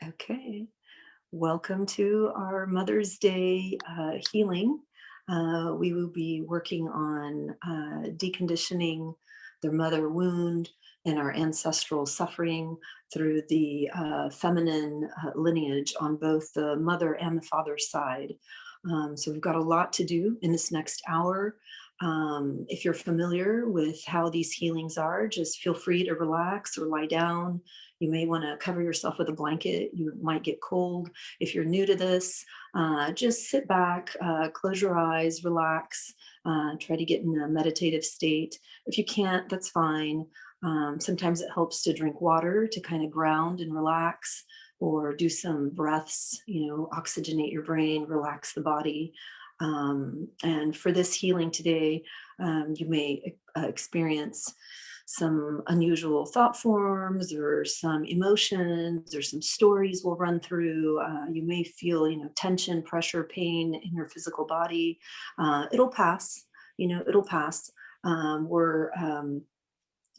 Okay, welcome to our Mother's Day healing. We will be working on deconditioning the mother wound and our ancestral suffering through the feminine lineage on both the mother and the father side. So we've got a lot to do in this next hour. If you're familiar with how these healings are, just feel free to relax or lie down. You may want to cover yourself with a blanket. You might get cold. If you're new to this, just sit back, close your eyes, relax, try to get in a meditative state. If you can't, that's fine. Sometimes it helps to drink water to kind of ground and relax, or do some breaths, oxygenate your brain, relax the body. And for this healing today, you may experience some unusual thought forms or some emotions or some stories will run through. You may feel, tension, pressure, pain in your physical body. It'll pass, it'll pass. We're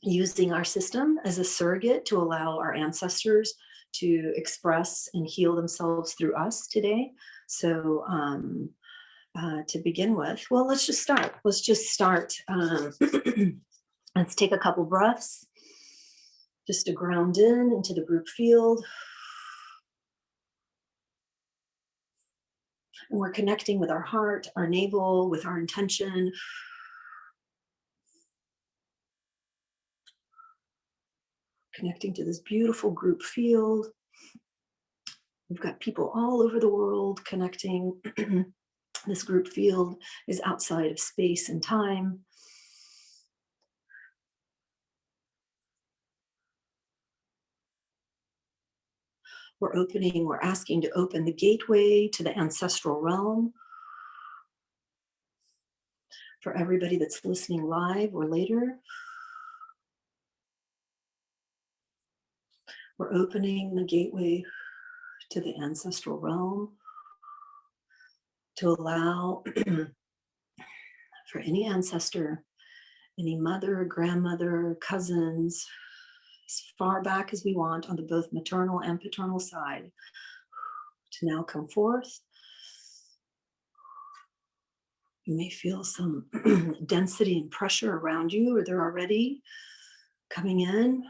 using our system as a surrogate to allow our ancestors to express and heal themselves through us today. So to begin with, well, let's just start. Let's take a couple breaths just to ground into the group field. And we're connecting with our heart, our navel, with our intention. Connecting to this beautiful group field. We've got people all over the world connecting. This group field is outside of space and time. We're asking to open the gateway to the ancestral realm. For everybody that's listening live or later, we're opening the gateway to the ancestral realm to allow for any ancestor, any mother, grandmother, cousins, as far back as we want on the both maternal and paternal side, to now come forth. You may feel some density and pressure around you, or they're already coming in.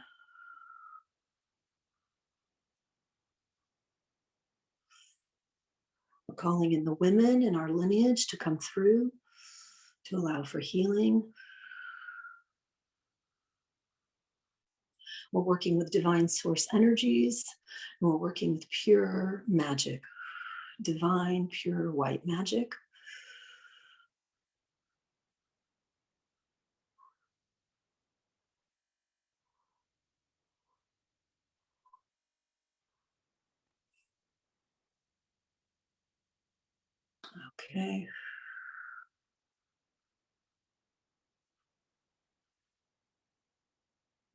We're calling in the women in our lineage to come through to allow for healing. We're working with divine source energies, and we're working with pure magic, divine, pure white magic. Okay.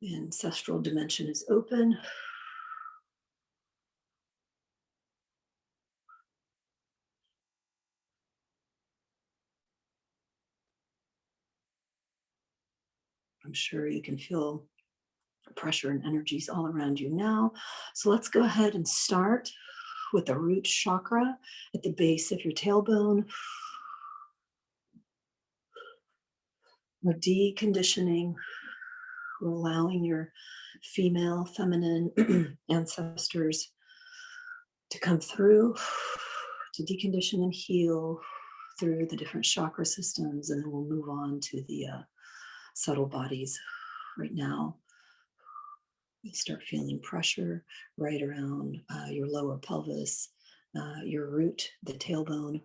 The ancestral dimension is open. I'm sure you can feel pressure and energies all around you now. So let's go ahead and start with the root chakra at the base of your tailbone. We're deconditioning. We're allowing your female, feminine ancestors to come through, to decondition and heal through the different chakra systems, and then we'll move on to the subtle bodies. Right now, you start feeling pressure right around your lower pelvis, your root, the tailbone.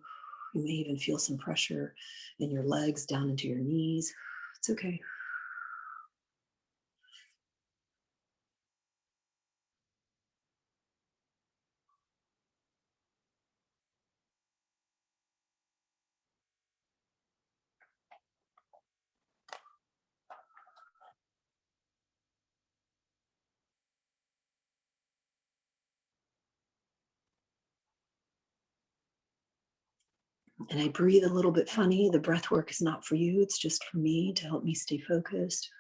You may even feel some pressure in your legs down into your knees. It's okay. And I breathe a little bit funny. The breath work is not for you. It's just for me to help me stay focused.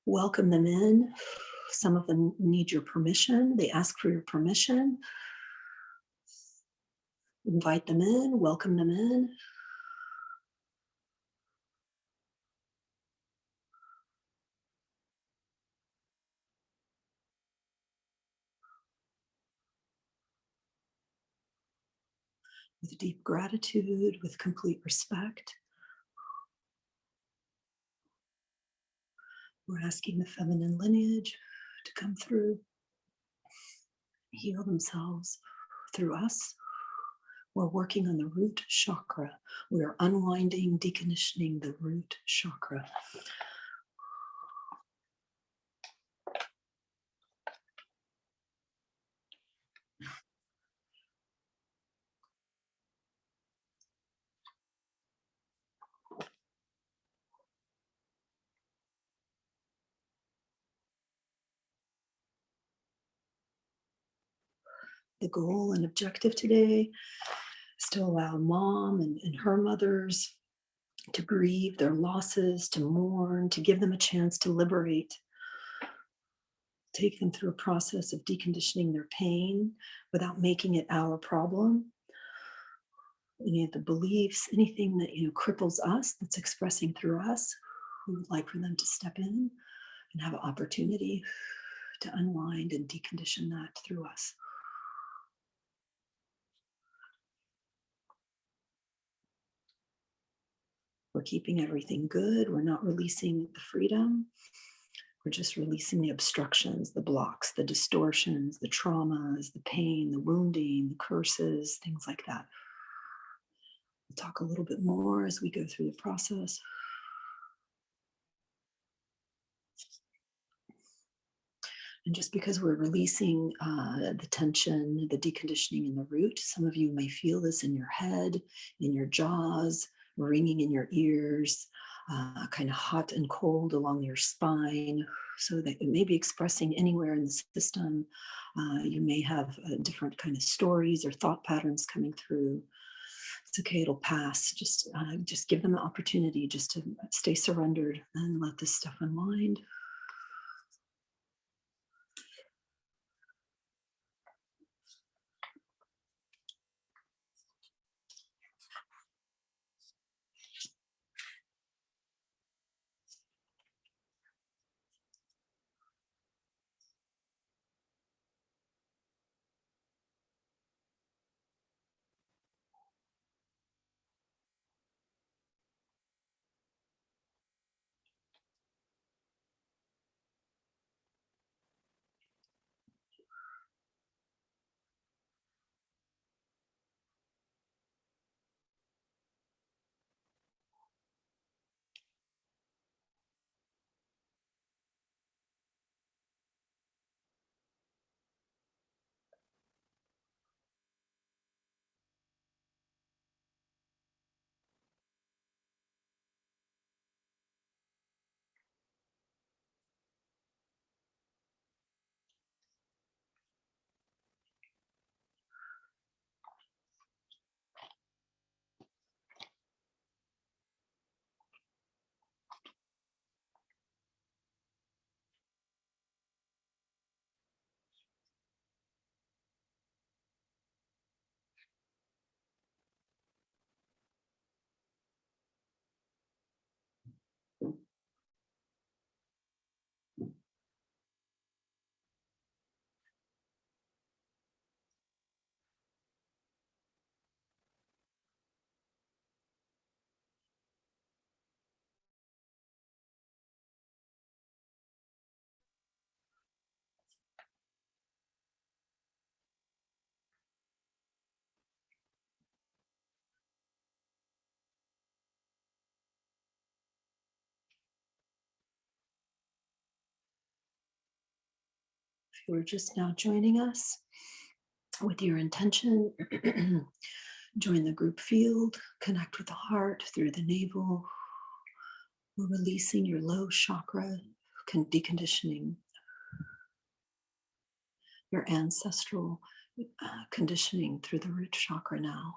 Welcome them in. Some of them need your permission. They ask for your permission. Invite them in, welcome them in. With deep gratitude, with complete respect. We're asking the feminine lineage to come through, heal themselves through us. We're working on the root chakra. We are unwinding, deconditioning the root chakra. The goal and objective today is to allow mom and her mothers to grieve their losses, to mourn, to give them a chance to liberate, take them through a process of deconditioning their pain without making it our problem. Any of the beliefs, anything that cripples us, that's expressing through us, we would like for them to step in and have an opportunity to unwind and decondition that through us. We're keeping everything good. We're not releasing the freedom. We're just releasing the obstructions, the blocks, the distortions, the traumas, the pain, the wounding, the curses, things like that. We'll talk a little bit more as we go through the process. And just because we're releasing the tension, the deconditioning in the root, some of you may feel this in your head, in your jaws, ringing in your ears, kind of hot and cold along your spine. So that it may be expressing anywhere in the system. You may have different kind of stories or thought patterns coming through. It's okay, it'll pass. Just give them an opportunity just to stay surrendered and let this stuff unwind. If you are just now joining us with your intention, join the group field, connect with the heart through the navel. We're releasing your low chakra, deconditioning your ancestral conditioning through the root chakra now.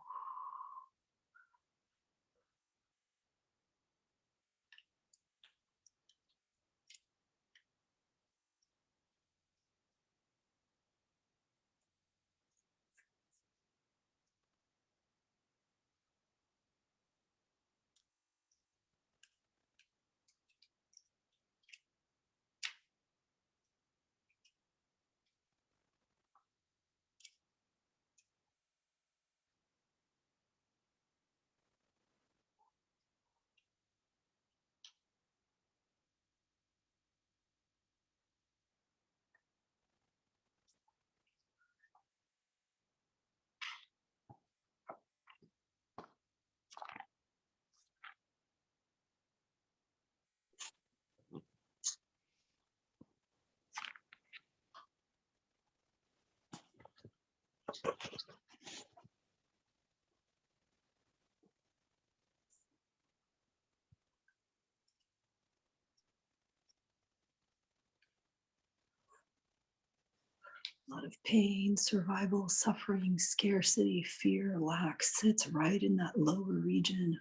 A lot of pain, survival, suffering, scarcity, fear, lack sits right in that lower region.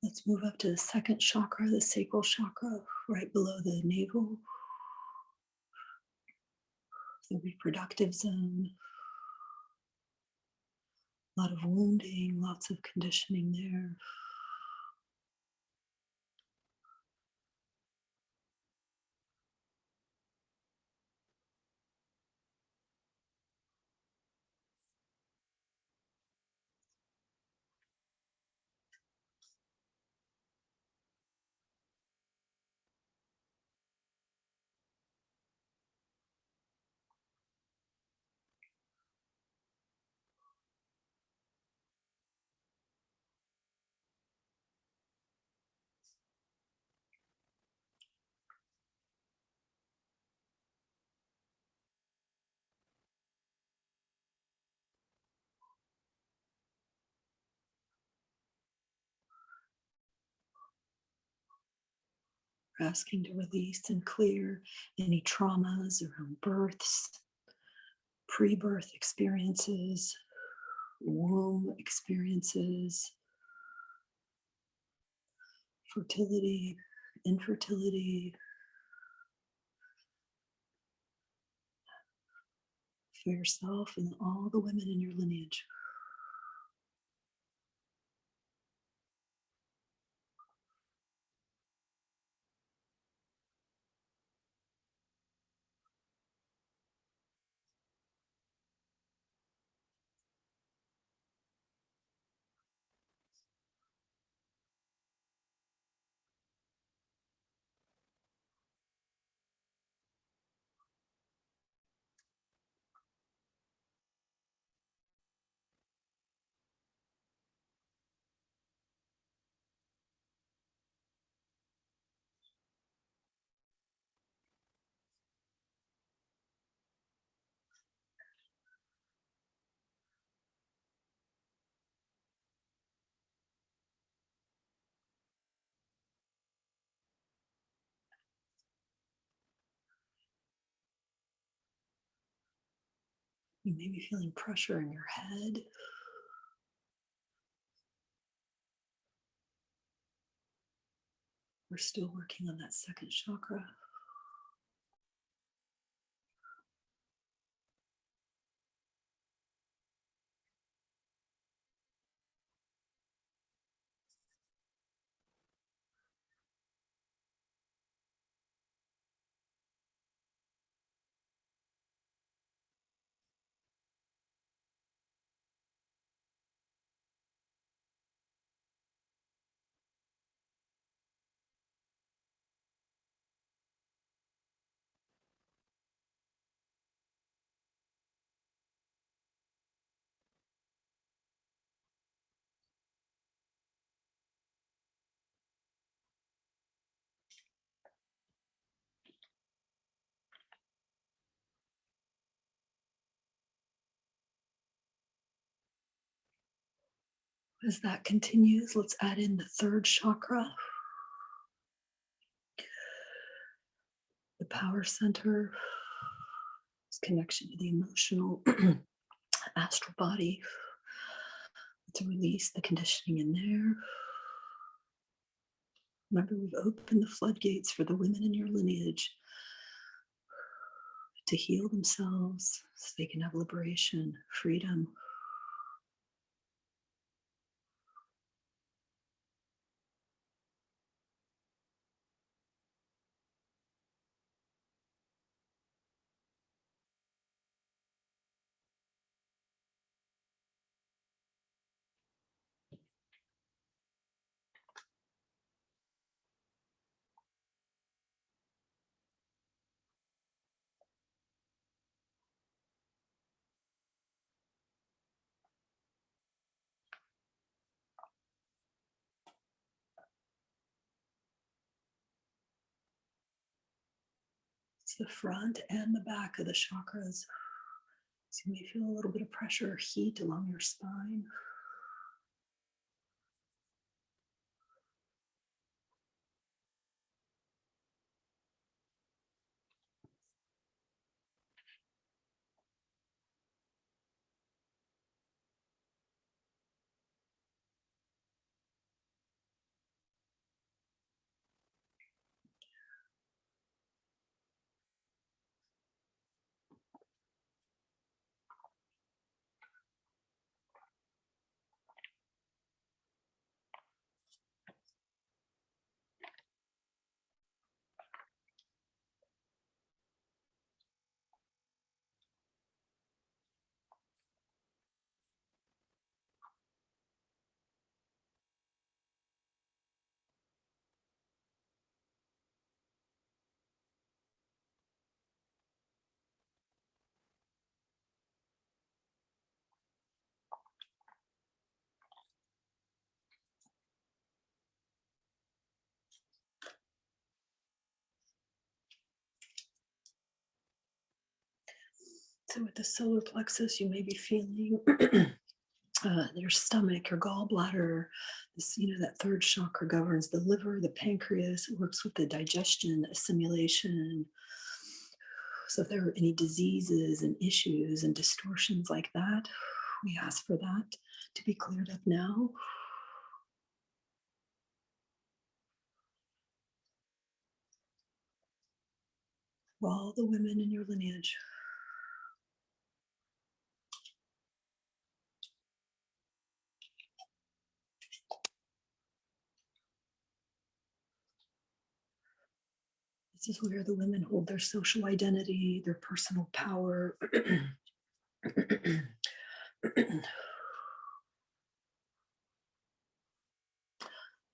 Let's move up to the second chakra, the sacral chakra, right below the navel, the reproductive zone. A lot of wounding, lots of conditioning there. We're asking to release and clear any traumas around births, pre-birth experiences, womb experiences, fertility, infertility, for yourself and all the women in your lineage. You may be feeling pressure in your head. We're still working on that second chakra. As that continues, let's add in the third chakra, the power center, its connection to the emotional astral body. Let's release the conditioning in there. Remember, we've opened the floodgates for the women in your lineage to heal themselves so they can have liberation, freedom. It's the front and the back of the chakras. So you may feel a little bit of pressure or heat along your spine. So with the solar plexus, you may be feeling your stomach, your gallbladder. This, that third chakra governs the liver, the pancreas. It works with the digestion, assimilation. So if there are any diseases and issues and distortions like that, we ask for that to be cleared up now. For all the women in your lineage. This is where the women hold their social identity, their personal power.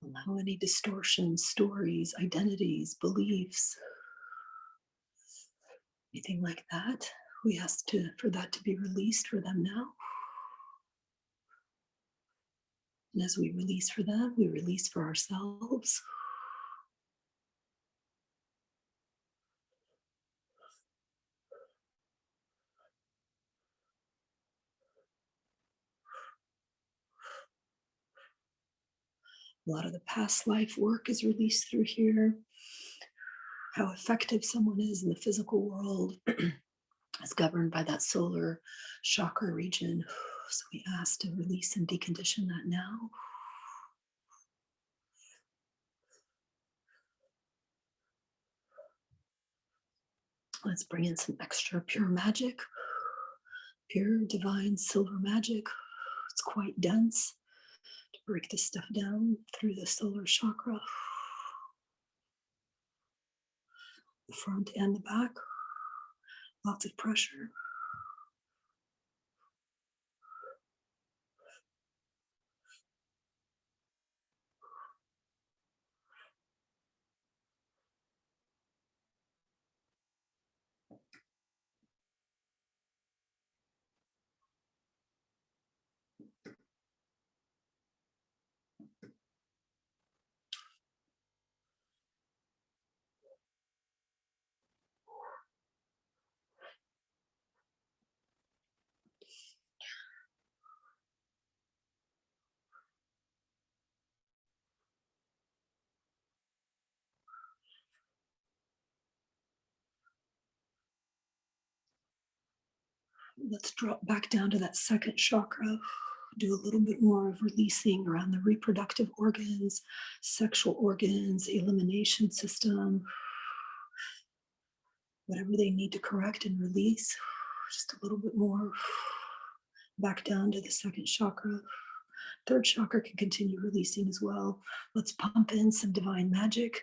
Allow any distortions, stories, identities, beliefs, anything like that. We ask for that to be released for them now. And as we release for them, we release for ourselves. A lot of the past life work is released through here. How effective someone is in the physical world is governed by that solar chakra region. So we ask to release and decondition that now. Let's bring in some extra pure magic, pure divine silver magic. It's quite dense to break this stuff down through the solar chakra, the front and the back. Lots of pressure. Let's drop back down to that second chakra. Do a little bit more of releasing around the reproductive organs, sexual organs, elimination system, whatever they need to correct and release. Just a little bit more. Back down to the second chakra. Third chakra can continue releasing as well. Let's pump in some divine magic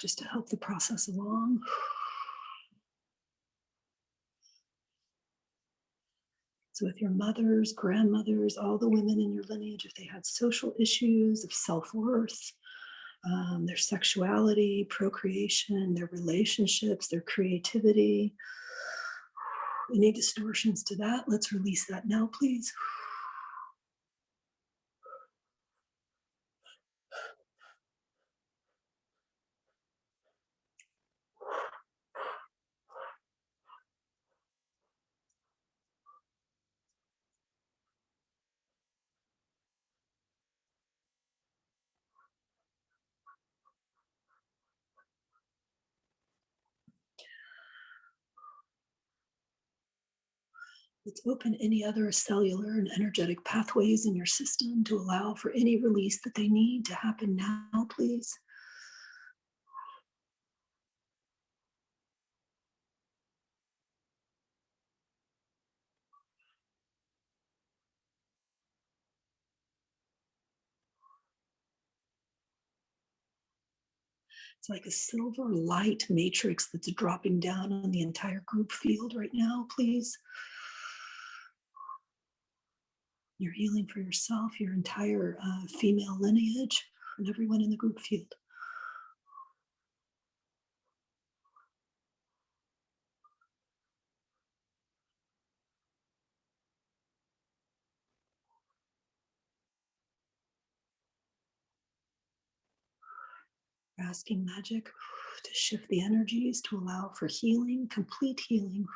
just to help the process along. So with your mothers, grandmothers, all the women in your lineage, if they had social issues of self-worth, their sexuality, procreation, their relationships, their creativity, any distortions to that, let's release that now, please. Let's open any other cellular and energetic pathways in your system to allow for any release that they need to happen now, please. It's like a silver light matrix that's dropping down on the entire group field right now, please. You're healing for yourself, your entire female lineage, and everyone in the group field. We're asking magic to shift the energies to allow for healing, complete healing.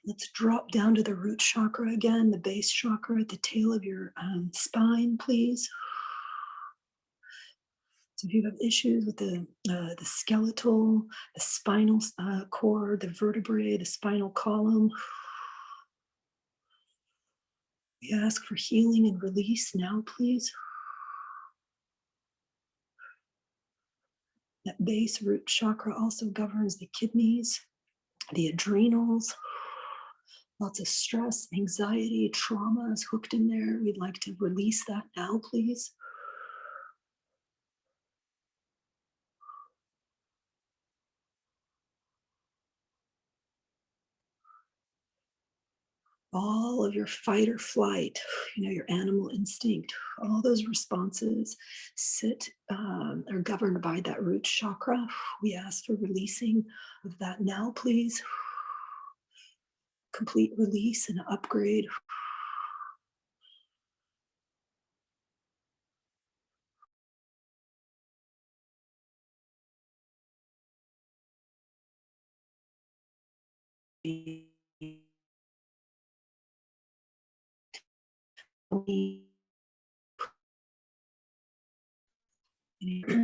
Let's drop down to the root chakra again, the base chakra at the tail of your spine, please. So if you have issues with the skeletal, the spinal cord, the vertebrae, the spinal column, we ask for healing and release now, please. That base root chakra also governs the kidneys, the adrenals. Lots of stress, anxiety, trauma is hooked in there. We'd like to release that now, please. All of your fight or flight, your animal instinct, all those responses are governed by that root chakra. We ask for releasing of that now, please. Complete release and upgrade.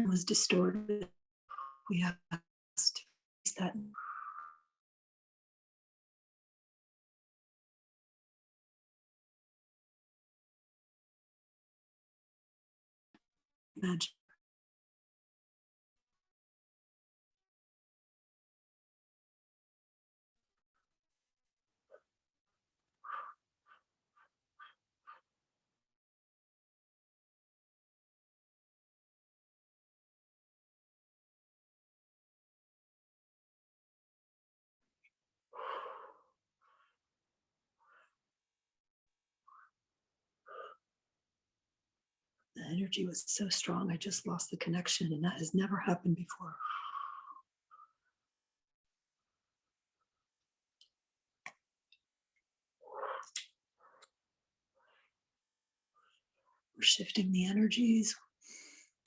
Was distorted. We have to release that. Magic. The energy was so strong, I just lost the connection, and that has never happened before. We're shifting the energies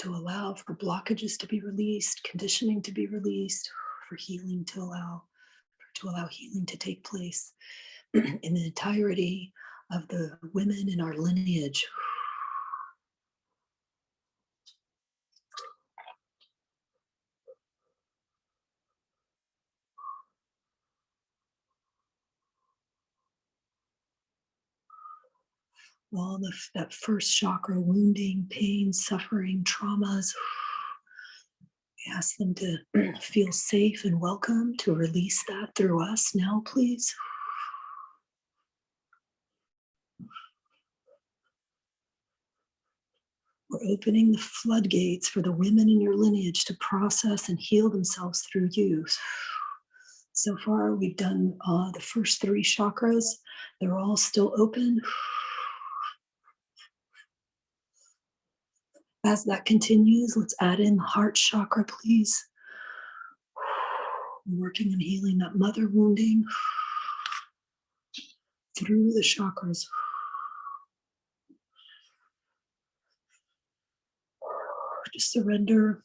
to allow for blockages to be released, conditioning to be released, for healing to allow healing to take place in the entirety of the women in our lineage. All that first chakra, wounding, pain, suffering, traumas. We ask them to feel safe and welcome, to release that through us now, please. We're opening the floodgates for the women in your lineage to process and heal themselves through you. So far, we've done the first 3 chakras. They're all still open. As that continues, let's add in the heart chakra, please. Working and healing that mother wounding through the chakras. Just surrender.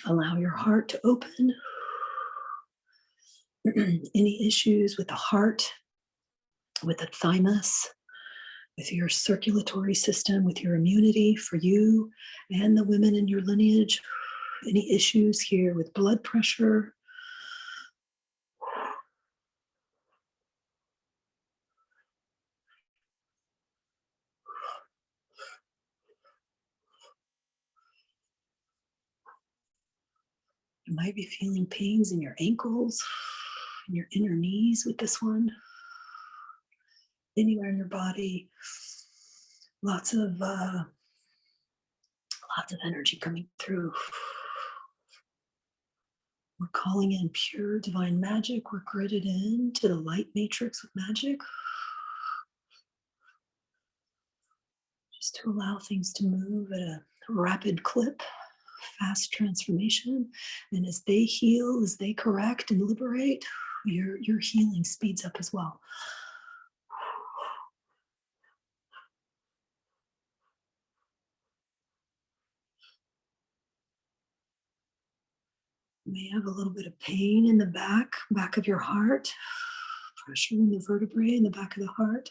Allow your heart to open. Any issues with the heart, with the thymus, with your circulatory system, with your immunity for you and the women in your lineage, Any issues here with blood pressure? You might be feeling pains in your ankles, in your inner knees with this one, anywhere in your body. Lots of energy coming through. We're calling in pure divine magic. We're gridded in to the light matrix of magic. Just to allow things to move at a rapid clip, fast transformation. And as they heal, as they correct and liberate, your healing speeds up as well. You may have a little bit of pain in the back of your heart, pressure in the vertebrae in the back of the heart.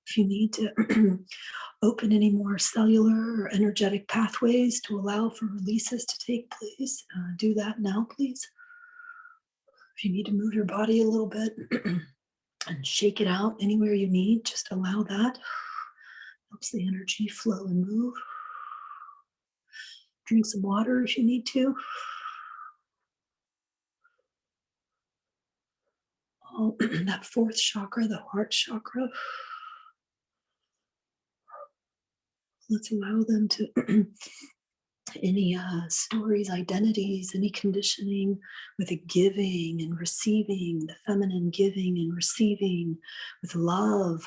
If you need to open any more cellular or energetic pathways to allow for releases to take place, do that now, please. If you need to move your body a little bit and shake it out anywhere you need, just allow that. Helps the energy flow and move. Drink some water if you need to. Oh, that fourth chakra, the heart chakra. Let's allow them to, any stories, identities, any conditioning with a giving and receiving, the feminine giving and receiving with love,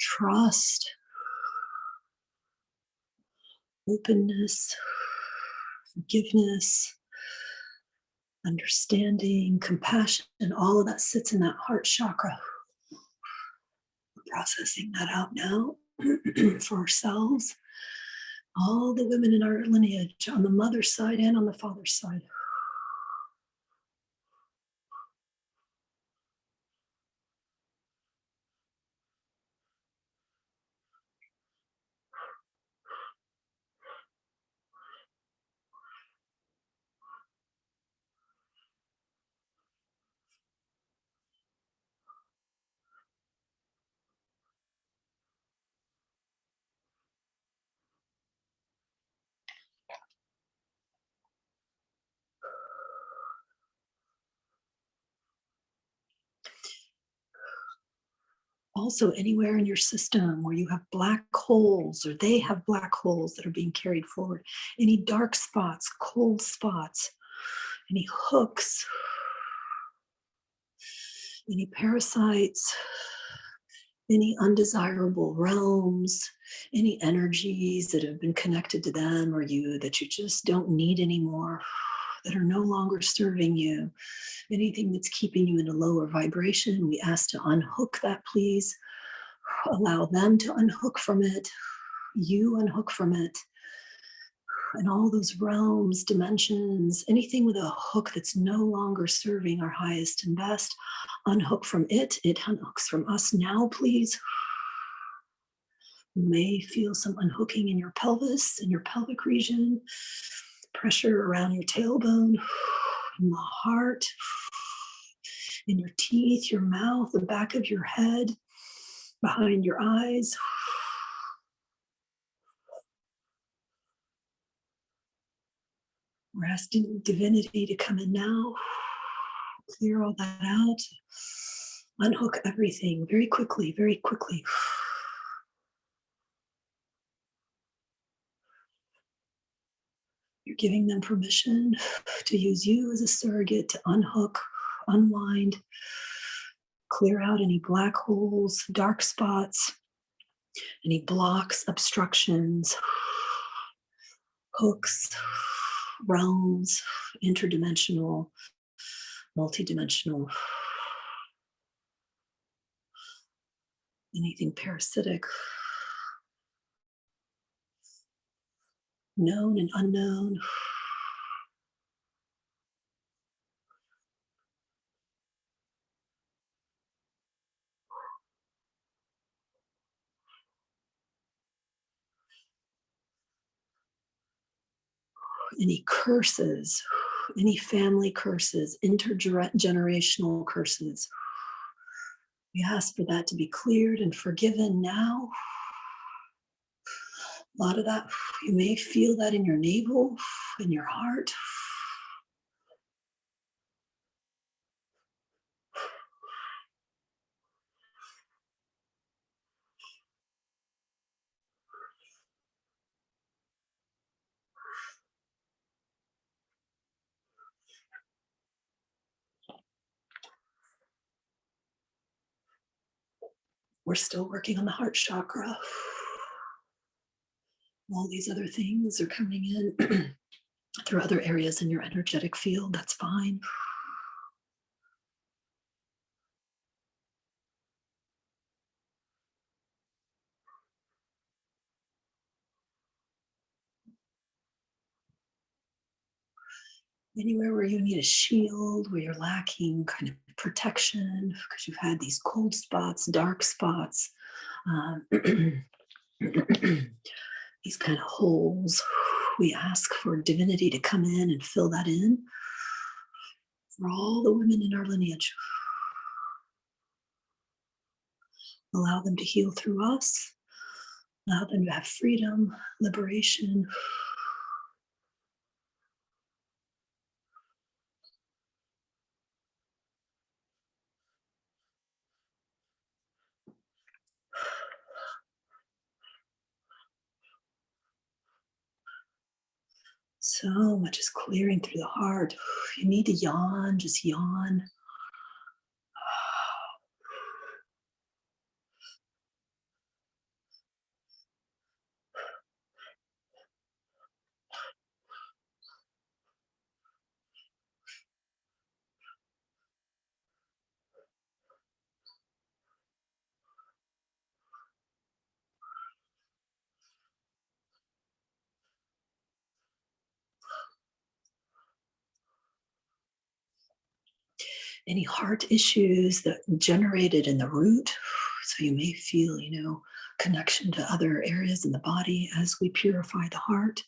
trust, openness, forgiveness, understanding, compassion, and all of that sits in that heart chakra. We're processing that out now for ourselves. All the women in our lineage, on the mother's side and on the father's side. Also, anywhere in your system where you have black holes or they have black holes that are being carried forward, any dark spots, cold spots, any hooks, any parasites, any undesirable realms, any energies that have been connected to them or you that you just don't need anymore, that are no longer serving you, anything that's keeping you in a lower vibration, we ask to unhook that, please. Allow them to unhook from it. You unhook from it. And all those realms, dimensions, anything with a hook that's no longer serving our highest and best, unhook from it. It unhooks from us now, please. You may feel some unhooking in your pelvis, in your pelvic region, pressure around your tailbone, in the heart, in your teeth, your mouth, the back of your head, behind your eyes. We're asking divinity to come in now, clear all that out, unhook everything very quickly, very quickly. You're giving them permission to use you as a surrogate to unhook, unwind, clear out any black holes, dark spots, any blocks, obstructions, hooks, realms, interdimensional, multidimensional, anything parasitic, known and unknown. Any curses, any family curses, intergenerational curses. We ask for that to be cleared and forgiven now. A lot of that, you may feel that in your navel, in your heart. We're still working on the heart chakra. All these other things are coming in through other areas in your energetic field. That's fine. Anywhere where you need a shield, where you're lacking kind of protection because you've had these cold spots, dark spots, um, these kind of holes. We ask for divinity to come in and fill that in for all the women in our lineage. Allow them to heal through us. Allow them to have freedom, liberation. So much is clearing through the heart. If you need to yawn, just yawn. Any heart issues that generated in the root. So you may feel, connection to other areas in the body as we purify the heart.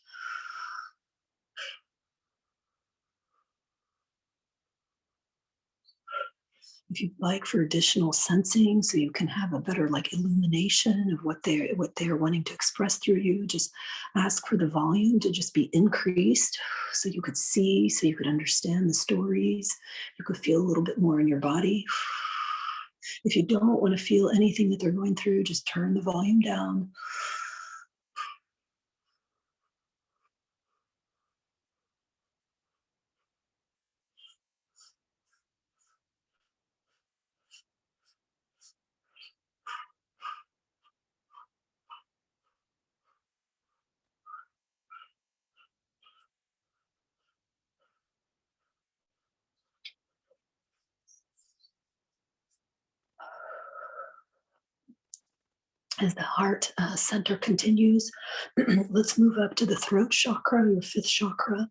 If you'd like for additional sensing, so you can have a better illumination of what they're wanting to express through you, just ask for the volume to just be increased so you could see, so you could understand the stories. You could feel a little bit more in your body. If you don't want to feel anything that they're going through, just turn the volume down. As the heart center continues, let's move up to the throat chakra, your fifth chakra.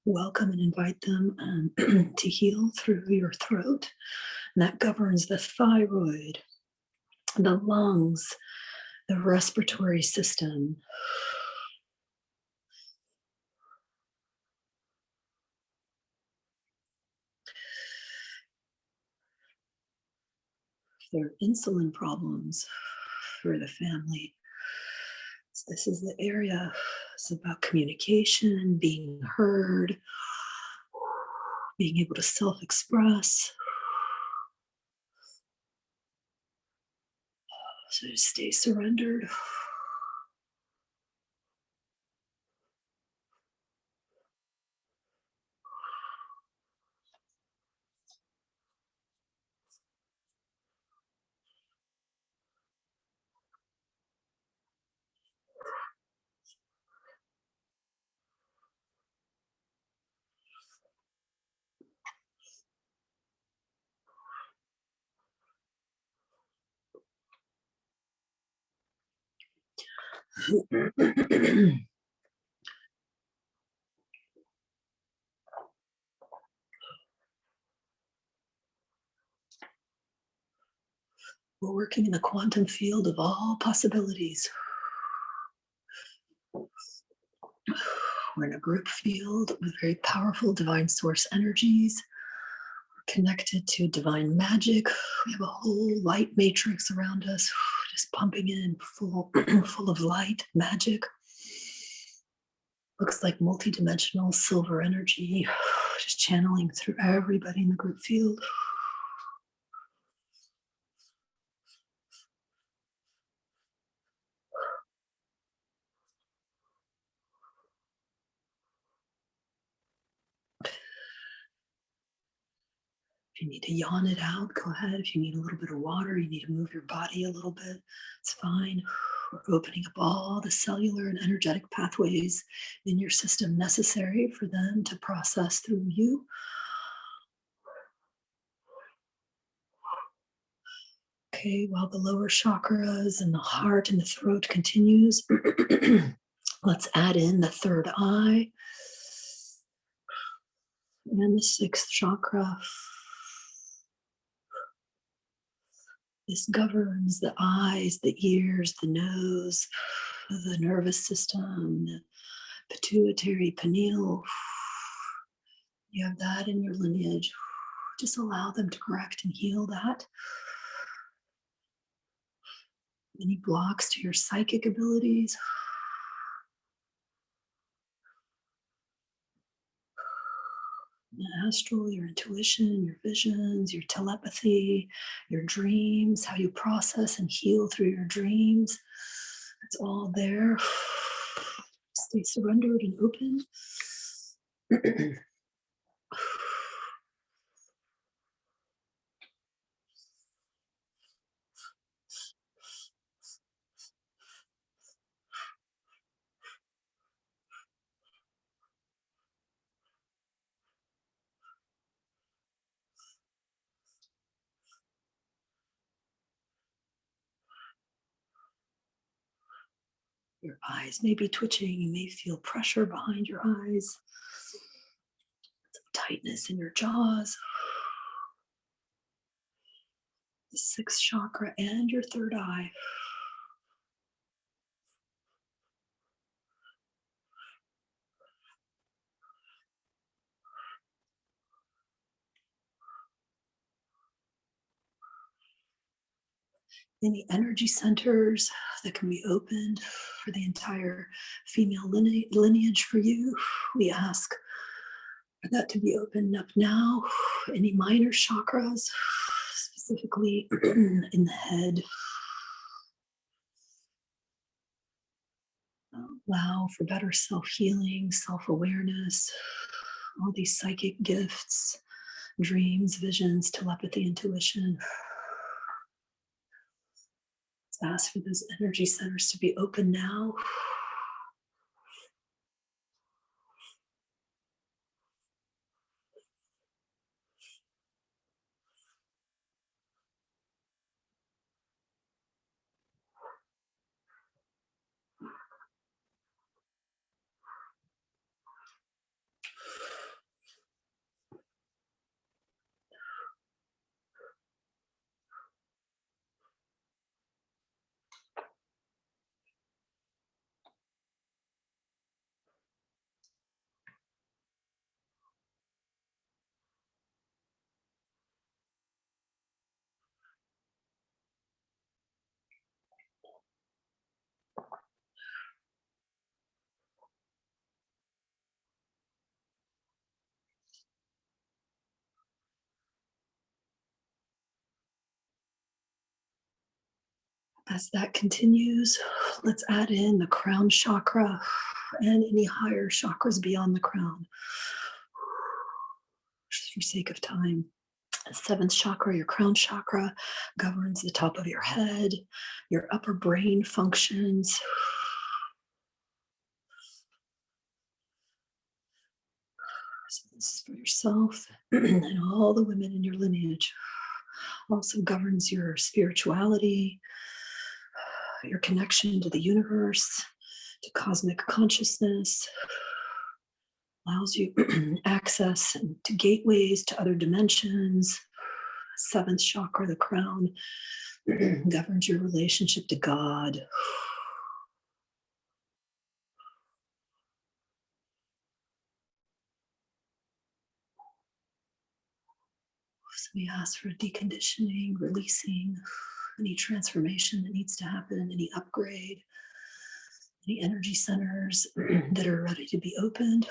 Welcome and invite them to heal through your throat. And that governs the thyroid, the lungs, the respiratory system. If there are insulin problems for the family, so this is the area. It's about communication, being heard, being able to self-express. So just stay surrendered. We're working in the quantum field of all possibilities. We're in a group field with very powerful divine source energies. We're connected to divine magic. We have a whole light matrix around us, just pumping in full, full of light, magic. Looks like multidimensional silver energy, just channeling through everybody in the group field. If you need to yawn it out, go ahead. If you need a little bit of water, you need to move your body a little bit, it's fine. We're opening up all the cellular and energetic pathways in your system necessary for them to process through you. Okay, while the lower chakras and the heart and the throat continues, let's add in the third eye and the sixth chakra. This governs the eyes, the ears, the nose, the nervous system, the pituitary, pineal. You have that in your lineage. Just allow them to correct and heal that. Any blocks to your psychic abilities. The astral, your intuition, your visions, your telepathy, your dreams, how you process and heal through your dreams. It's all there. Stay surrendered and open. Your eyes may be twitching. You may feel pressure behind your eyes. Some tightness in your jaws. The sixth chakra and your third eye. Any energy centers that can be opened for the entire female lineage for you, we ask for that to be opened up now. Any minor chakras, specifically in the head, allow for better self-healing, self-awareness, all these psychic gifts, dreams, visions, telepathy, intuition. Let's ask for those energy centers to be open now. As that continues, let's add in the crown chakra and any higher chakras beyond the crown, just for sake of time. The seventh chakra, your crown chakra, governs the top of your head, your upper brain functions. So this is for yourself and all the women in your lineage. Also governs your spirituality, your connection to the universe, to cosmic consciousness, allows you access to gateways to other dimensions. Seventh chakra, the crown, governs your relationship to God. So we ask for deconditioning, releasing any transformation that needs to happen, any upgrade, any energy centers that are ready to be opened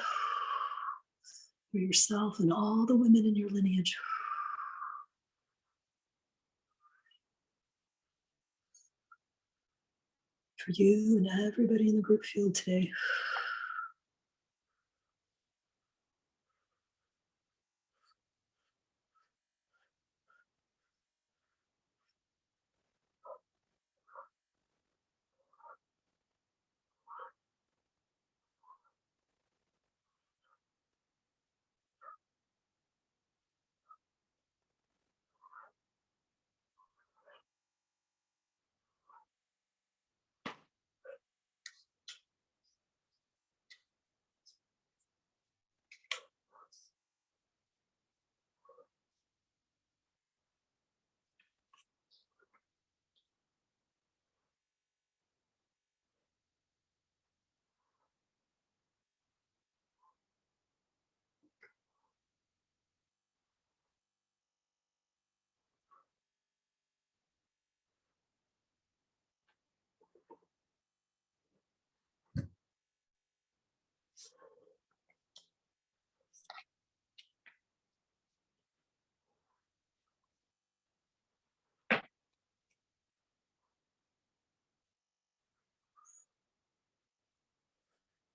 for yourself and all the women in your lineage. For you and everybody in the group field today.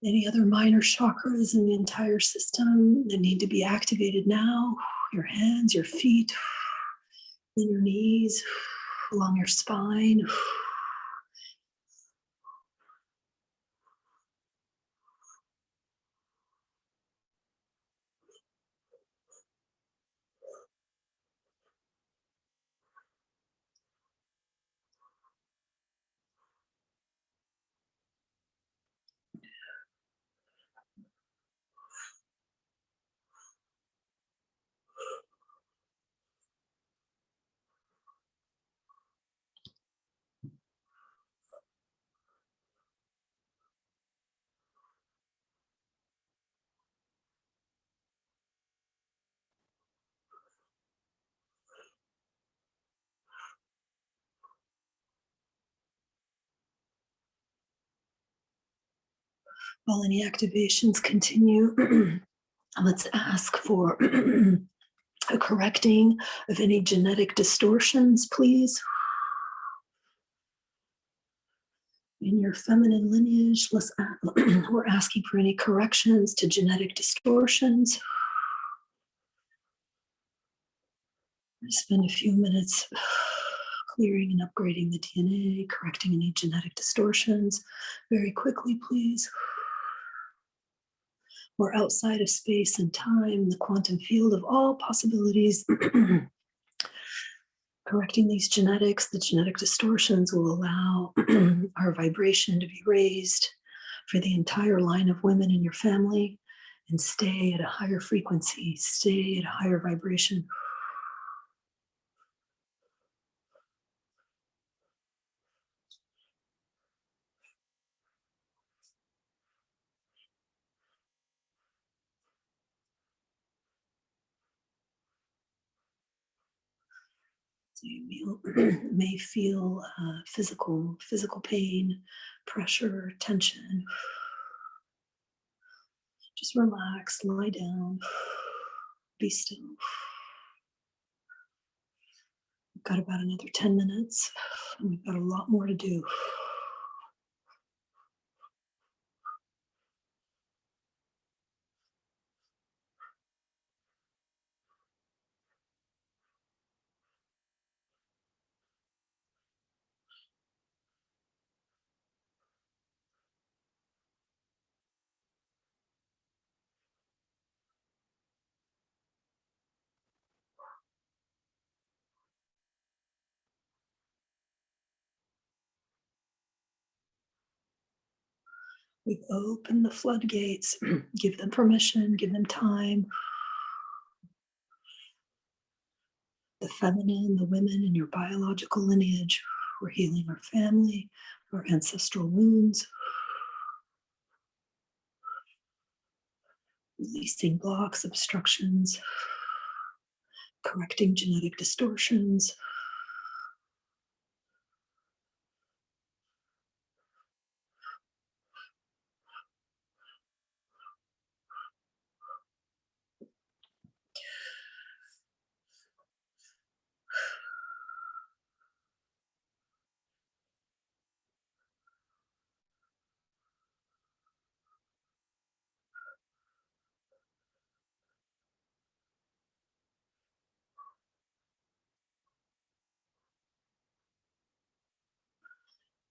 Any other minor chakras in the entire system that need to be activated now? Your hands, your feet, in your knees, along your spine. While any activations continue, let's ask for a correcting of any genetic distortions, please. In your feminine lineage, we're asking for any corrections to genetic distortions. Spend a few minutes clearing and upgrading the DNA, correcting any genetic distortions. Very quickly, please. We're outside of space and time, the quantum field of all possibilities. Correcting these genetics, the genetic distortions will allow our vibration to be raised for the entire line of women in your family and stay at a higher frequency, stay at a higher vibration. So you may feel physical pain, pressure, tension. Just relax, lie down, be still. We've got about another 10 minutes, and we've got a lot more to do. We've opened the floodgates. Give them permission, give them time. the feminine, the women in your biological lineage. We're healing our family, our ancestral wounds, releasing blocks, obstructions, correcting genetic distortions.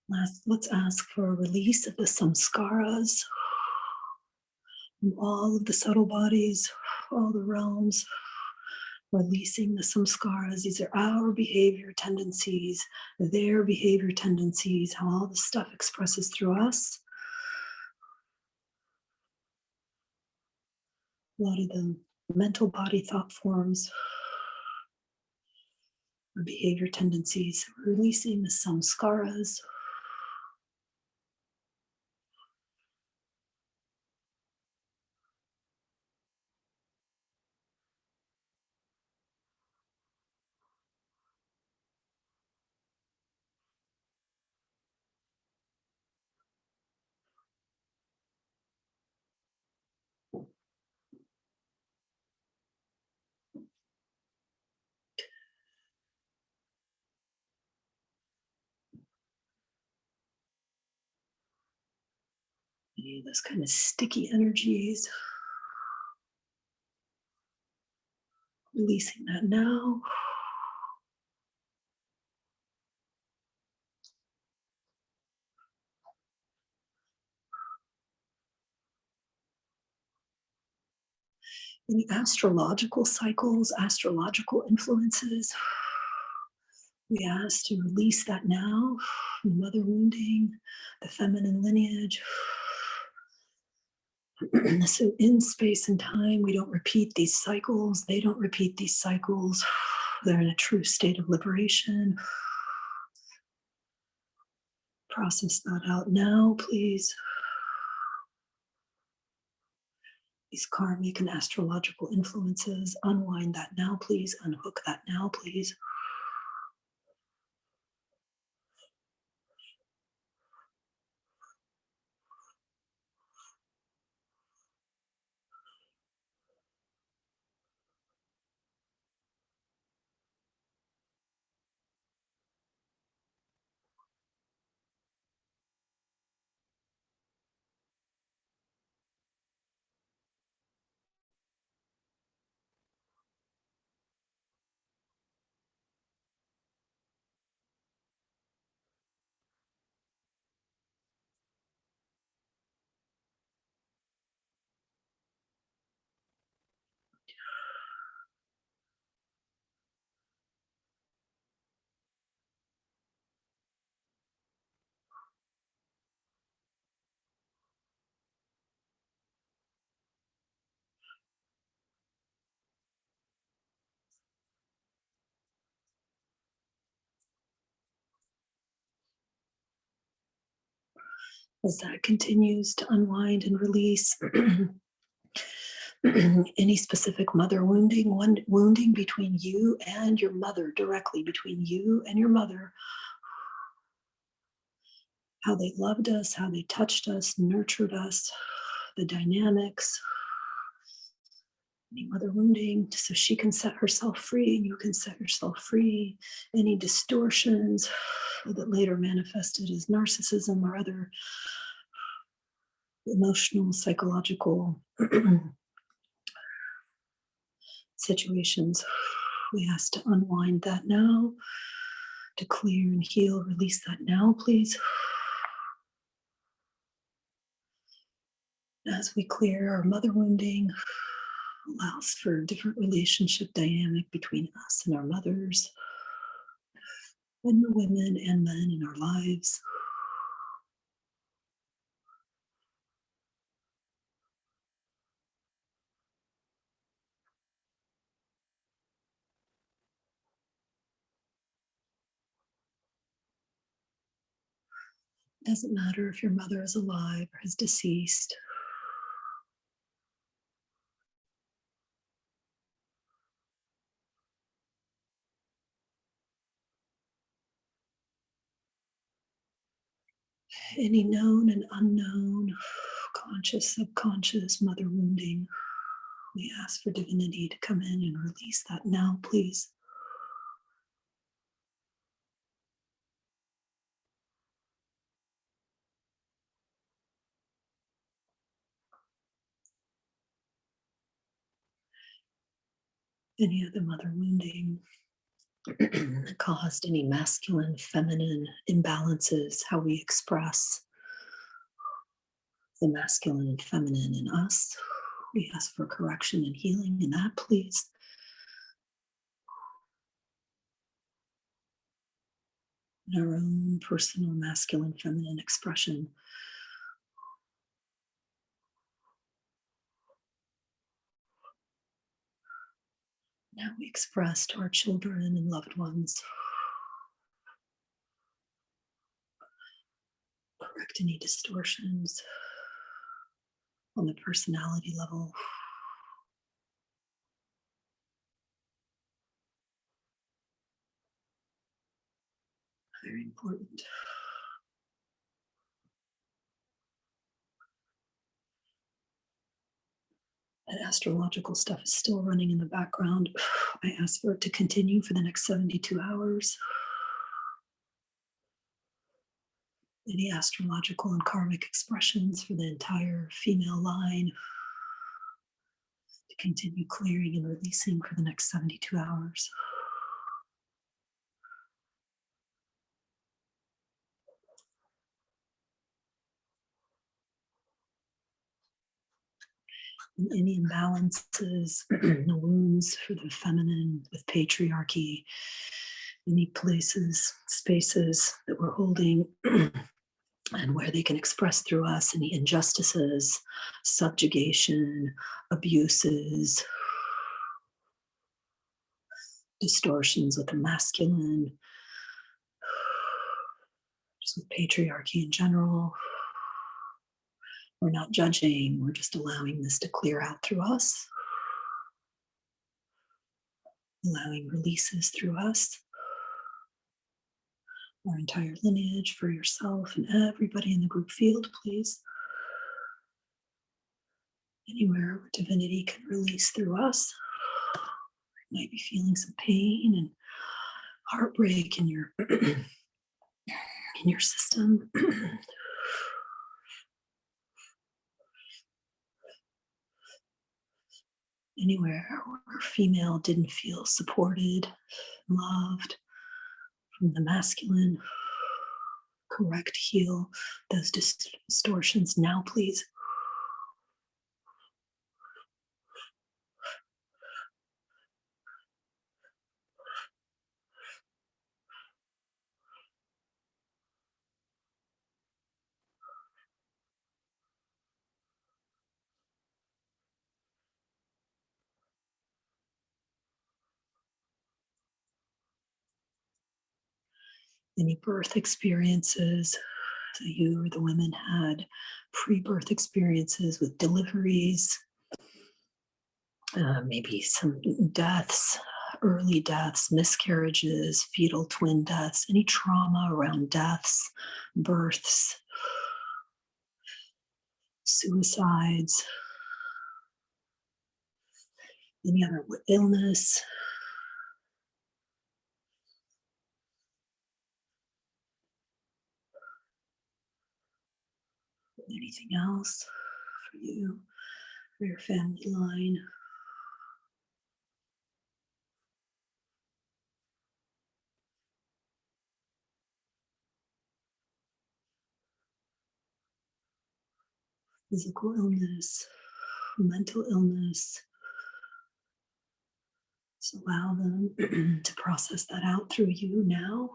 Last, let's ask for a release of the samskaras from all of the subtle bodies, all the realms, releasing the samskaras. These are our behavior tendencies, their behavior tendencies, how all the stuff expresses through us. A lot of the mental body thought forms, or behavior tendencies, releasing the samskaras. Any of those kind of sticky energies, releasing that now. Any astrological cycles, astrological influences, we ask to release that now. Mother wounding, the feminine lineage. So in space and time, we don't repeat these cycles. They don't repeat these cycles. They're in a true state of liberation. Process that out now, please. These karmic and astrological influences, unwind that now, please. Unhook that now, please. As that continues to unwind and release, any specific mother wounding, one wounding between you and your mother, directly between you and your mother, how they loved us, how they touched us, nurtured us, the dynamics, any mother wounding, so she can set herself free and you can set yourself free. Any distortions that later manifested as narcissism or other emotional, psychological situations, we ask to unwind that now, to clear and heal, release that now, please. As we clear our mother wounding, allows for a different relationship dynamic between us and our mothers, and the women and men in our lives. Doesn't matter if your mother is alive or is deceased. Any known and unknown, conscious, subconscious, mother wounding. We ask for divinity to come in and release that now, please. Any other mother wounding that caused any masculine, feminine imbalances, how we express the masculine and feminine in us. We ask for correction and healing in that, please. In our own personal masculine, feminine expression. Now we express to our children and loved ones. Correct any distortions on the personality level. Very important. That astrological stuff is still running in the background. I ask for it to continue for the next 72 hours. Any astrological and karmic expressions for the entire female line to continue clearing and releasing for the next 72 hours. And any imbalances, wounds for the feminine with patriarchy, any places, spaces that we're holding and where they can express through us any injustices, subjugation, abuses, distortions with the masculine, just with patriarchy in general. We're not judging, we're just allowing this to clear out through us, allowing releases through us, our entire lineage, for yourself and everybody in the group field, please. Anywhere where divinity can release through us. You might be feeling some pain and heartbreak in your in your system. Anywhere where female didn't feel supported, loved from the masculine. Correct, heal those distortions now, please. Any birth experiences that you or the women had, pre-birth experiences with deliveries, maybe some deaths, early deaths, miscarriages, fetal twin deaths, any trauma around deaths, births, suicides, any other illness. Anything else for you, for your family line. Physical illness, mental illness. So allow them to process that out through you now.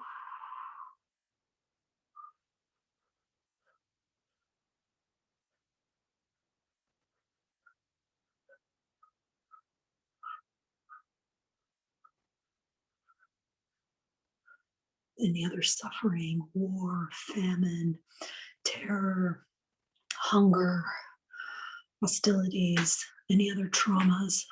any other suffering, war, famine, terror, hunger, hostilities, any other traumas.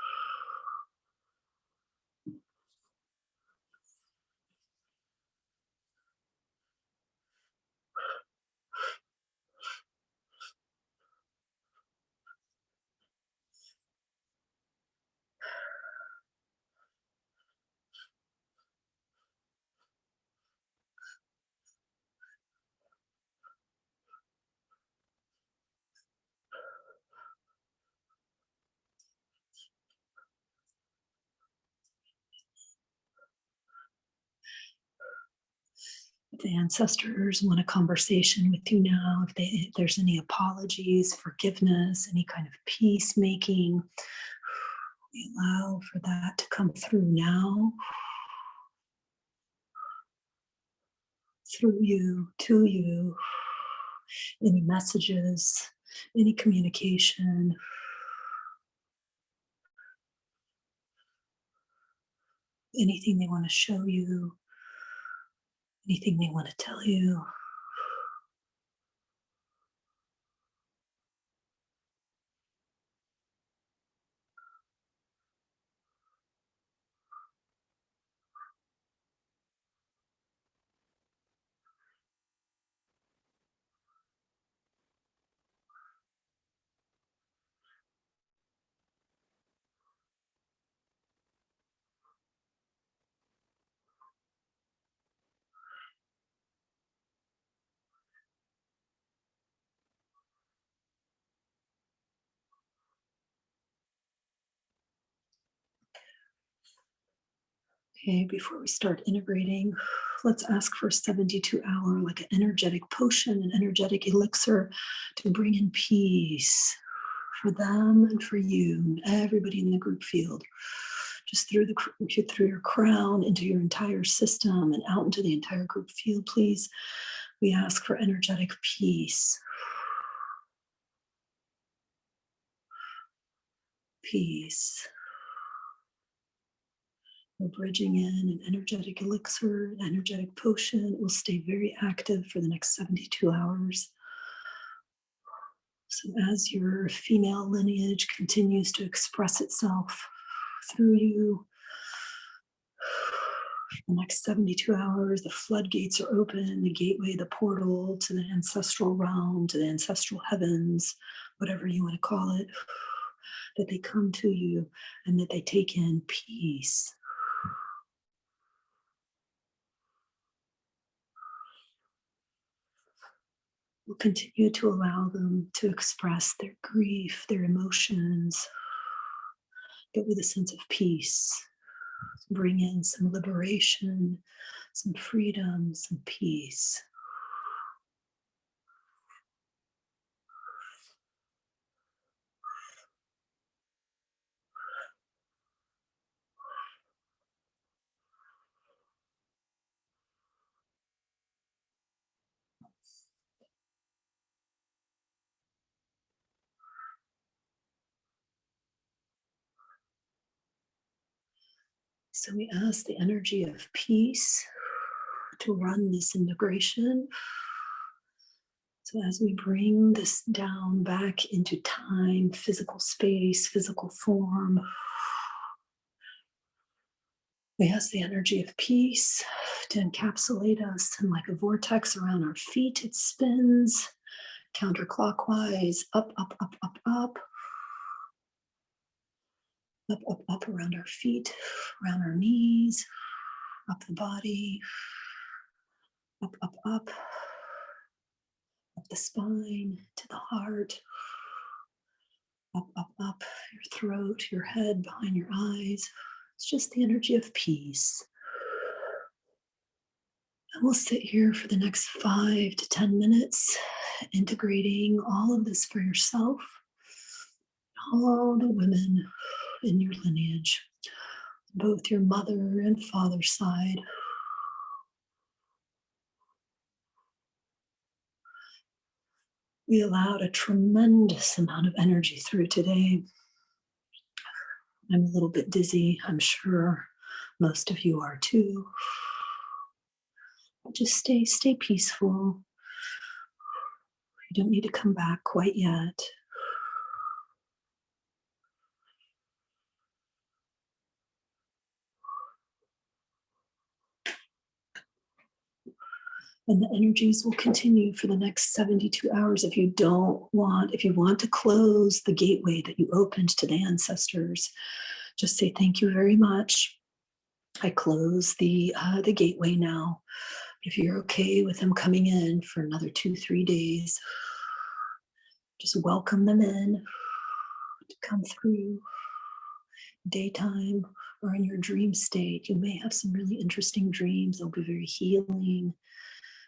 If the ancestors want a conversation with you now, if there's any apologies, forgiveness, any kind of peacemaking, we allow for that to come through now, through you, to you. Any messages, any communication, anything they want to show you, anything they want to tell you. Okay, before we start integrating, let's ask for a 72-hour, like an energetic potion, an energetic elixir to bring in peace for them and for you and everybody in the group field. Just through your crown into your entire system and out into the entire group field, please. We ask for energetic peace. Peace. We're bridging in an energetic elixir, an energetic potion. It will stay very active for the next 72 hours. So as your female lineage continues to express itself through you, for the next 72 hours, the floodgates are open, the gateway, the portal to the ancestral realm, to the ancestral heavens, whatever you want to call it, that they come to you and that they take in peace. We'll continue to allow them to express their grief, their emotions, but with a sense of peace. Bring in some liberation, some freedom, some peace. So we ask the energy of peace to run this integration. So as we bring this down back into time, physical space, physical form, we ask the energy of peace to encapsulate us, and like a vortex around our feet, it spins counterclockwise, up, up, up, up, up, up, up, up around our feet, around our knees, up the body, up, up, up the spine to the heart, up, up, up your throat, your head, behind your eyes. It's just the energy of peace. And we'll sit here for the next 5 to 10 minutes, integrating all of this for yourself, all the women in your lineage, both your mother and father side. We allowed a tremendous amount of energy through today. I'm a little bit dizzy. I'm sure most of you are too. Just stay peaceful. You don't need to come back quite yet. And the energies will continue for the next 72 hours. If you want to close the gateway that you opened to the ancestors, just say thank you very much. I close the gateway now. If you're okay with them coming in for another 2-3 days, just welcome them in to come through. Daytime or in your dream state, you may have some really interesting dreams. They'll be very healing.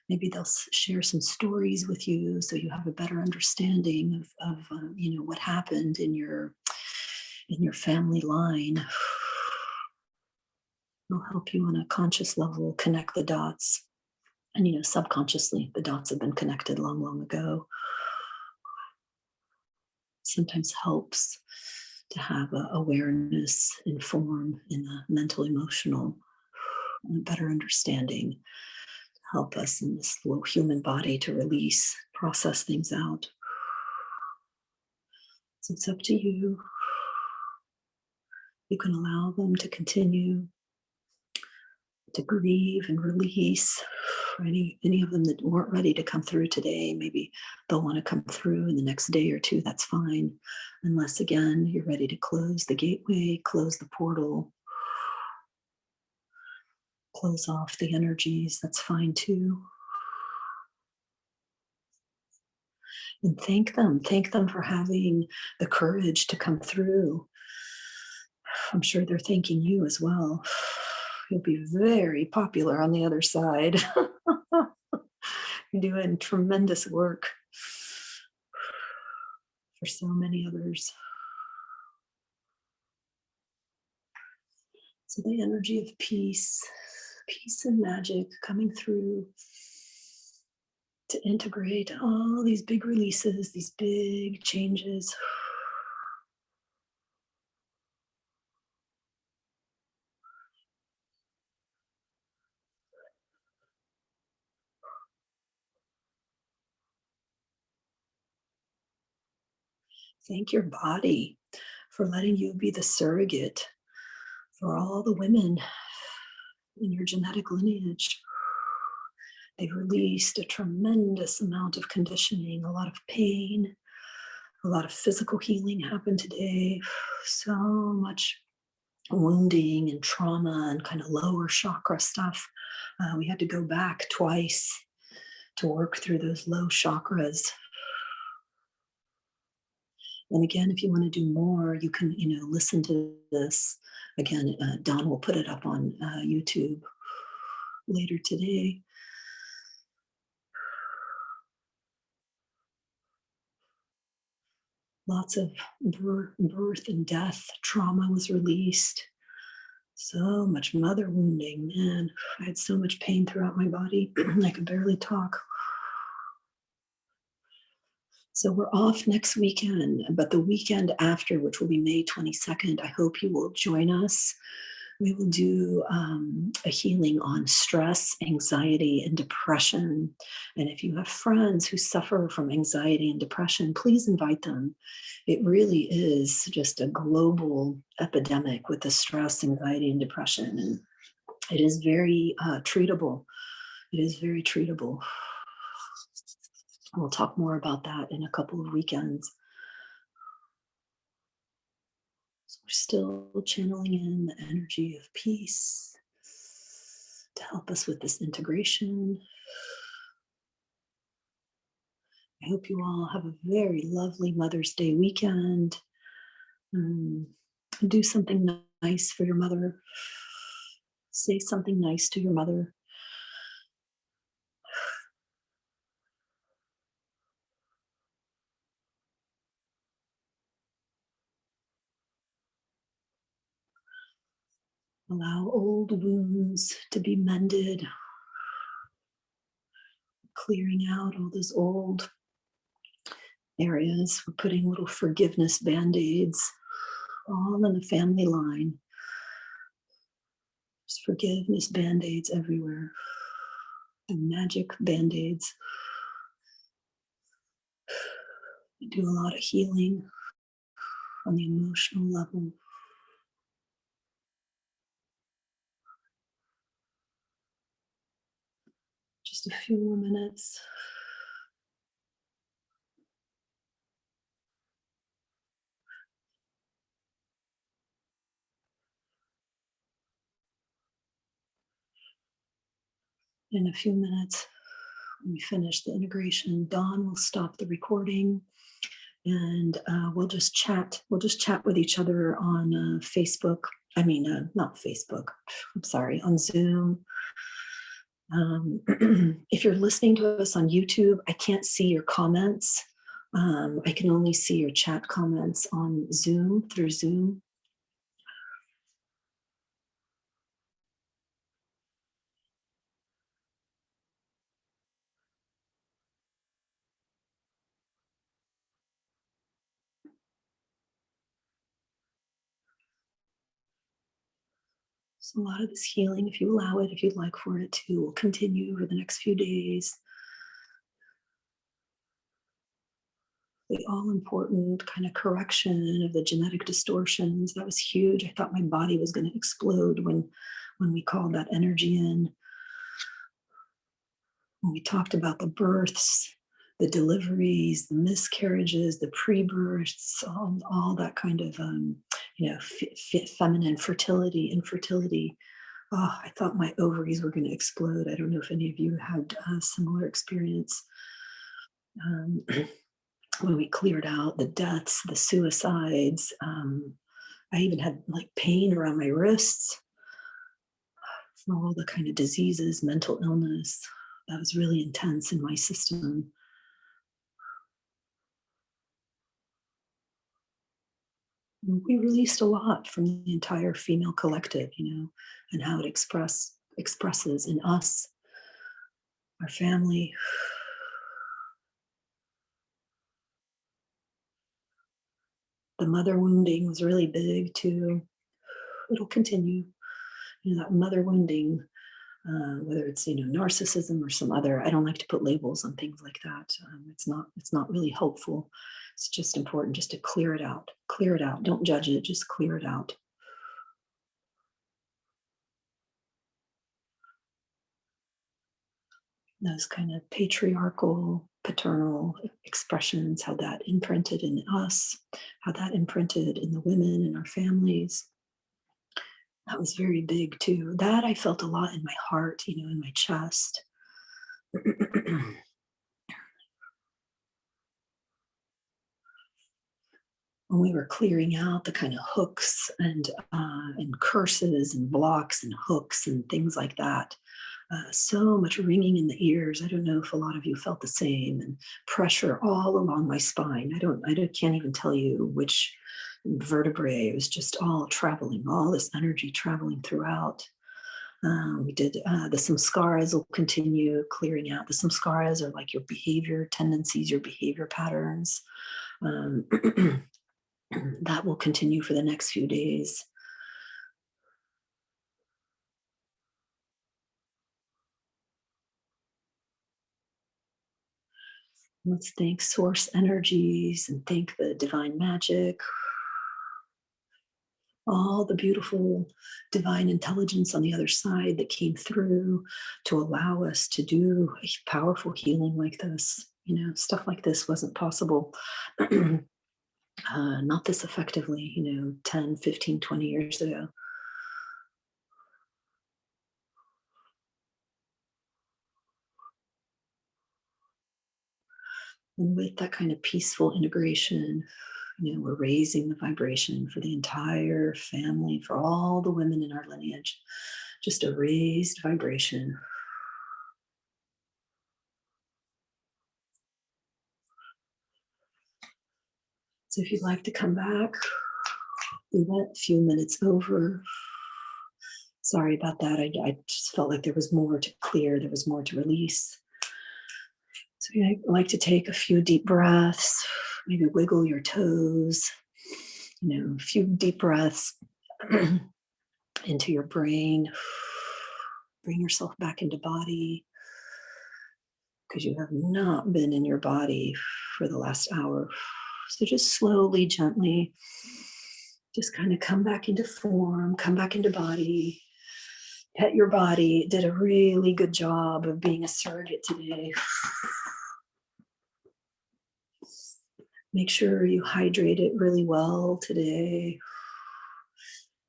Maybe they'll share some stories with you, so you have a better understanding of what happened in your family line. It'll help you on a conscious level connect the dots, and subconsciously the dots have been connected long ago. Sometimes helps to have awareness and form in the mental, emotional, and a better understanding to help us in this low human body to release, process things out. So it's up to you. You can allow them to continue to grieve and release. For any of them that weren't ready to come through today, maybe they'll want to come through in the next day or two. That's fine. Unless, again, you're ready to close the gateway, close the portal, close off the energies, that's fine too. And thank them for having the courage to come through. I'm sure they're thanking you as well. You'll be very popular on the other side. You're doing tremendous work for so many others. So the energy of peace and magic coming through to integrate all these big releases, these big changes. Thank your body for letting you be the surrogate for all the women in your genetic lineage. They've released a tremendous amount of conditioning, a lot of pain, a lot of physical healing happened today. So much wounding and trauma and kind of lower chakra stuff. We had to go back twice to work through those low chakras. And again, if you want to do more, you can, listen to this. Again, Don will put it up on YouTube later today. Lots of birth and death trauma was released. So much mother wounding, man. I had so much pain throughout my body. I could barely talk. So we're off next weekend, but the weekend after, which will be May 22nd, I hope you will join us. We will do a healing on stress, anxiety, and depression. And if you have friends who suffer from anxiety and depression, please invite them. It really is just a global epidemic with the stress, anxiety, and depression. And it is very treatable. It is very treatable. We'll talk more about that in a couple of weekends. So we're still channeling in the energy of peace to help us with this integration. I hope you all have a very lovely Mother's Day weekend. Do something nice for your mother. Say something nice to your mother. Allow old wounds to be mended. Clearing out all those old areas. We're putting little forgiveness band-aids all in the family line. There's forgiveness band-aids everywhere. magic band-aids. I do a lot of healing on the emotional level. Just a few more minutes. In a few minutes, when we finish the integration, Dawn will stop the recording, and we'll just chat. We'll just chat with each other on Facebook. I mean, not Facebook. I'm sorry, on Zoom. If you're listening to us on YouTube, I can't see your comments. I can only see your chat comments on Zoom, through Zoom. So a lot of this healing, if you allow it, if you'd like for it to, will continue over the next few days. The all-important kind of correction of the genetic distortions, that was huge. I thought my body was going to explode when we called that energy in. When we talked about the births, the deliveries, the miscarriages, the pre-births, all that kind of, feminine fertility, infertility. Oh, I thought my ovaries were going to explode. I don't know if any of you had a similar experience. When we cleared out the deaths, the suicides, I even had like pain around my wrists from all the kind of diseases, mental illness. That was really intense in my system. We released a lot from the entire female collective, and how it expresses in us, our family. The mother wounding was really big too. It'll continue. That mother wounding, whether it's narcissism or some other. I don't like to put labels on things like that. It's not really helpful. It's just important just to clear it out. Clear it out. Don't judge it. Just clear it out. Those kind of patriarchal, paternal expressions, how that imprinted in us, how that imprinted in the women in our families. That was very big too. That I felt a lot in my heart, in my chest. When we were clearing out the kind of hooks and curses and blocks and hooks and things like that, so much ringing in the ears. I don't know if a lot of you felt the same, and pressure all along my spine. I can't even tell you which vertebrae. It was just all traveling, all this energy traveling throughout. We did the Samskaras will continue clearing out. The Samskaras are like your behavior tendencies, your behavior patterns. That will continue for the next few days. Let's thank source energies and thank the divine magic, all the beautiful divine intelligence on the other side that came through to allow us to do powerful healing like this. Stuff like this wasn't possible. Not this effectively, 10, 15, 20 years ago. And with that kind of peaceful integration, we're raising the vibration for the entire family, for all the women in our lineage, just a raised vibration. So if you'd like to come back, we went a few minutes over. Sorry about that. I just felt like there was more to clear. There was more to release. So I like to take a few deep breaths, maybe wiggle your toes, a few deep breaths into your brain. Bring yourself back into body. because you have not been in your body for the last hour. So just slowly, gently, just kind of come back into form, come back into body. Pet your body. It did a really good job of being a surrogate today. Make sure you hydrate it really well today.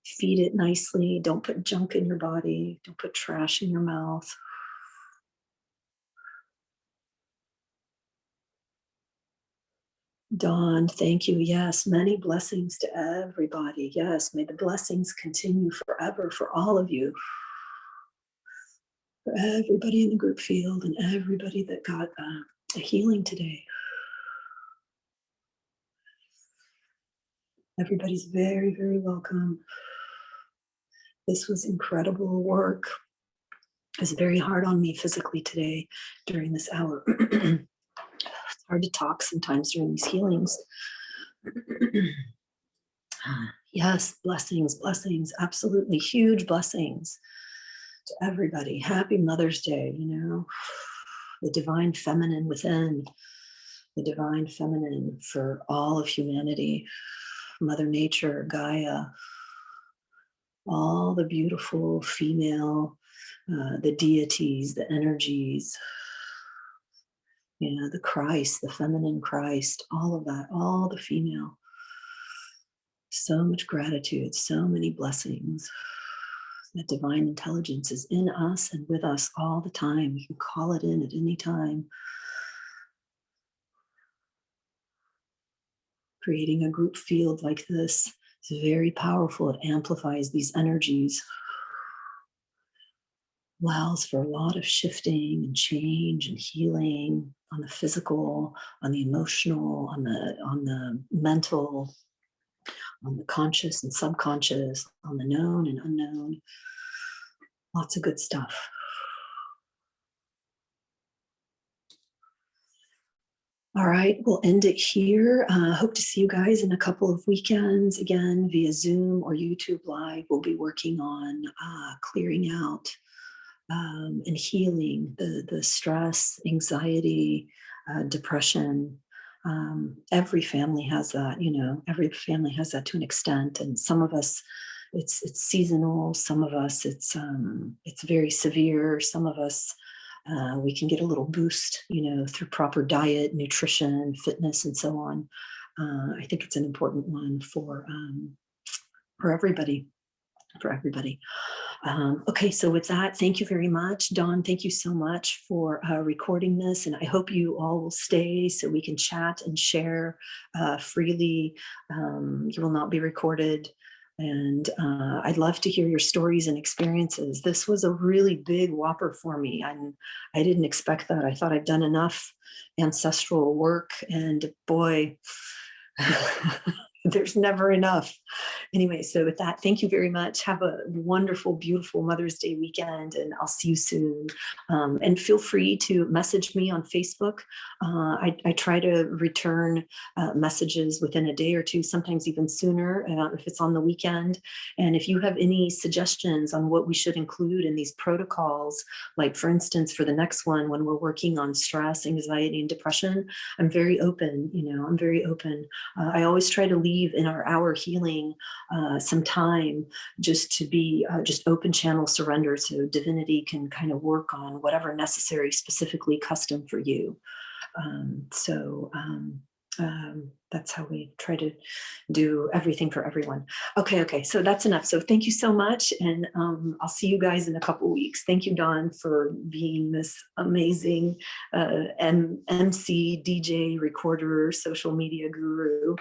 Feed it nicely. Don't put junk in your body. Don't put trash in your mouth. Dawn, thank you. Yes, many blessings to everybody. Yes, may the blessings continue forever for all of you, for everybody in the group field and everybody that got a healing today. Everybody's very, very welcome. This was incredible work. It was very hard on me physically today during this hour. It's hard to talk sometimes during these healings. Yes, blessings, blessings, absolutely huge blessings to everybody. Happy Mother's Day, the divine feminine within, the divine feminine for all of humanity, Mother Nature, Gaia, all the beautiful female, the deities, the energies, the Christ, the feminine Christ, all of that, all the female. So much gratitude, so many blessings. That divine intelligence is in us and with us all the time. You can call it in at any time. Creating a group field like this is very powerful. It amplifies these energies. Allows for a lot of shifting and change and healing on the physical, on the emotional, on the mental, on the conscious and subconscious, on the known and unknown. Lots of good stuff. All right, we'll end it here. Hope to see you guys in a couple of weekends, again, via Zoom or YouTube Live. We'll be working on clearing out and healing the stress, anxiety, depression. Every family has that, every family has that to an extent. And some of us, it's seasonal. Some of us, it's very severe. Some of us, we can get a little boost, through proper diet, nutrition, fitness, and so on. I think it's an important one for everybody. Okay, so with that, thank you very much. Dawn, thank you so much for recording this, and I hope you all will stay so we can chat and share freely. You will not be recorded, and I'd love to hear your stories and experiences. This was a really big whopper for me. I didn't expect that. I thought I'd done enough ancestral work, and boy, there's never enough. Anyway, so with that, thank you very much. Have a wonderful, beautiful Mother's Day weekend, and I'll see you soon. And feel free to message me on Facebook. I try to return messages within a day or two, sometimes even sooner, if it's on the weekend. And if you have any suggestions on what we should include in these protocols, like for instance, for the next one, when we're working on stress, anxiety, and depression, I'm very open, I'm very open. I always try to leave in our hour healing some time just to be just open channel surrender so divinity can kind of work on whatever necessary, specifically custom for you. That's how we try to do everything for everyone. Okay, so that's enough. So thank you so much, and I'll see you guys in a couple weeks. Thank you, Dawn, for being this amazing MC, DJ, recorder, social media guru.